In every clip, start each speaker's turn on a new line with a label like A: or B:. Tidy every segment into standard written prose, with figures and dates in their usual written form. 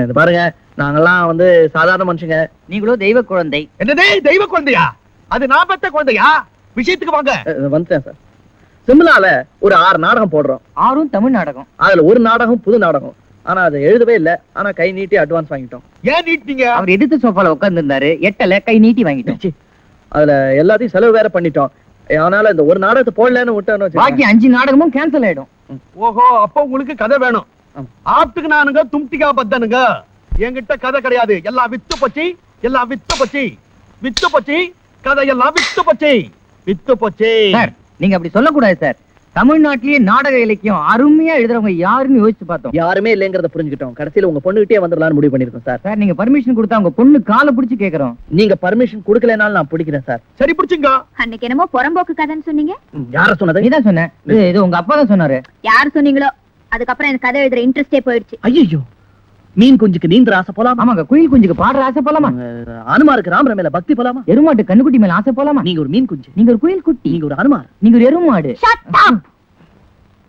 A: இது பாருங்க, நாங்கெல்லாம் வந்து சாதாரண மனுஷங்க.
B: நீங்களும் தெய்வ குழந்தை.
C: என்னதே தெய்வ குழந்தையா? அது நான் பெத்த குழந்தையா? விஷயத்துக்கு வாங்க.
A: வந்துட்டேன் சார். சிம்லால ஒரு 6 நாடகம் போடுறோம்.
B: 6ம் தமிழ் நாடகம்.
A: அதுல ஒரு நாடகம் புது நாடகம். ஆனா அதை எழுதவே இல்ல. ஆனா கை நீட்டி அட்வான்ஸ் வாங்கிட்டோம்.
C: ஏன் நீட்டிங்க?
B: அவர் எதிர்த்து சோஃபால உட்கார்ந்து இருந்தாரு. எட்டல கை நீட்டி வாங்கிட்டோம்.
A: அதுல எல்லாத்தையும் செலவு வேற பண்ணிட்டோம். அதனால இந்த ஒரு நாடகத்தை போடலன்னு விட்டோம்.
B: பாக்கி 5 நாடகமும் கேன்சல் ஆயிடும்.
C: ஓஹோ, அப்ப உங்களுக்கு கதை வேணும். ஆப்டுக்கு நானுங்க தும்டிகா பத்தனுங்க. என்கிட்ட கதை கிடையாது. எல்லாம் வித்து போச்சு. எல்லாம் வித்து போச்சு. வித்து போச்சு. கதை எல்லாம் வித்து போச்சு. வித்து போச்சு.
B: சார், நீங்க அப்படி சொல்லக்கூடாது சார். தமிழ்நாட்டிலேயே நாடக இலக்கியம் அருமையா எழுதுறவங்க யாருன்னு யோசிச்சு பார்த்தோம்.
A: யாருமே இல்லைங்கிறத புரிஞ்சுக்கிட்டோம். கடைசியில உங்க பொண்ணுகிட்டே வந்துடலாம்னு முடிவு பண்ணிருக்கோம் சார்.
B: சார், நீங்க பர்மிஷன் கொடுத்தா உங்க பொண்ணு காலை பிடிச்சு கேக்குறோம்.
A: நீங்க பர்மிஷன் கொடுக்கலனாலும் நான் பிடிக்கிறேன் சார்.
C: சரி பிடிச்சுங்க.
D: அன்னைக்கு என்னமோ புறம்போக்கு கதைன்னு சொன்னீங்க.
A: யார சொன்னது?
B: நீதான் சொன்ன. இது உங்க அப்பா தான் சொன்னாரு.
D: யார் சொன்னீங்களோ அதுக்கப்புறம் எனக்கு கதை எழுதுற இன்ட்ரெஸ்டே போயிடுச்சு.
A: ஐயோ, மீன் குஞ்சுக்கு நீந்திர ஆசை போலாமா?
B: ஆமாங்க, குயில் குஞ்சுக்கு பாடுற ஆசை போலாமா?
A: அனுமாருக்கு ராமர மேல பக்தி போலாமா?
B: எருமாட்டு கண்ணுக்குட்டி மேல ஆசை போலாமா?
A: நீங்க ஒரு மீன் குஞ்சு,
B: நீங்க ஒரு குயில் குட்டி,
A: நீங்க ஒரு அனுமார்,
B: நீங்க ஒரு எருமாடு.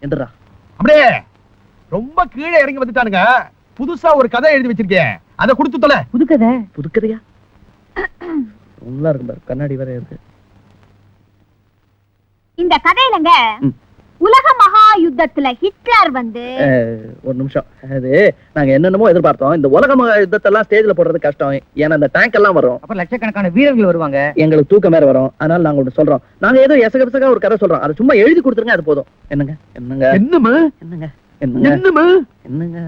A: என்றா
C: அப்படியே ரொம்ப கீழே இறங்கி வந்துட்டானுங்க. புதுசா ஒரு கதை எழுதி வச்சிருக்கேன். அதை கொடுத்து தொலை.
B: புதுக்கதை?
A: புதுக்கதையா? நல்லா இருக்கு பாரு, கண்ணாடி வேற இருக்கு.
D: இந்த கதையிலங்க உலக மகா யுத்தத்துல ஹிட்லர் வந்து
A: ஒரு நிமிஷம். அது நாங்க என்னென்னமோ எதிர்பார்த்தோம். இந்த உலக மகா யுத்தத்தெல்லாம் ஸ்டேஜ்ல போடுறது கஷ்டம். ஏன்னா இந்த டேங்க் எல்லாம் வரும்.
B: அப்புறம் லட்சக்கணக்கான வீரர்கள் வருவாங்க.
A: எங்களுக்கு தூக்கம் வேற வரும். அதனால நாங்க ஒண்ணு சொல்றோம். நாங்க ஏதோ எசகபசகா ஒரு கதை சொல்றோம். அதை சும்மா எழுதி கொடுத்துருங்க, அது போதும். என்னங்க என்னங்க
C: என்னமா
A: என்னங்க என்னங்க
C: என்னமா
A: என்னங்க